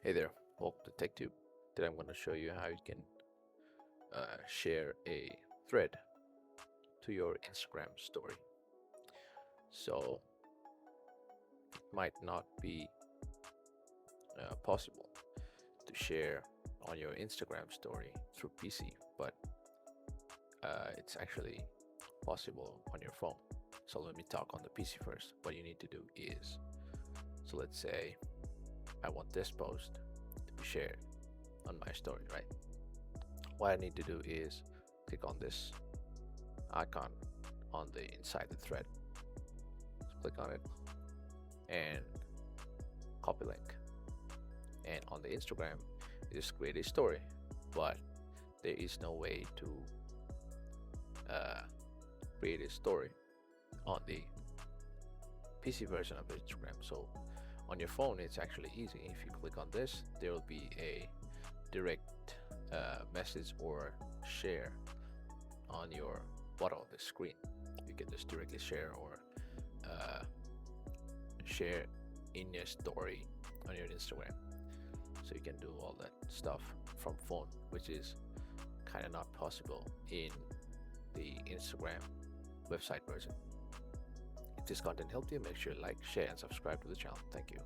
Hey there, welcome to TechTube. Today I'm going to show you how you can share a thread to your Instagram story. So it might not be possible to share on your Instagram story through PC, but it's actually possible on your phone. So let me talk on the PC first. What you need to do is, so let's say I want this post to be shared on my story, right? What I need to do is click on this icon on the inside the thread. Just click on it and copy link. And on the Instagram, you just create a story, but there is no way to create a story on the PC version of Instagram. So on your phone, it's actually easy. If you click on this, there will be a direct message or share on your bottom of the screen. You can just directly share or share in your story on your Instagram. So you can do all that stuff from phone, which is kind of not possible in the Instagram website version. If this content helped you, make sure to like, share, and subscribe to the channel. Thank you.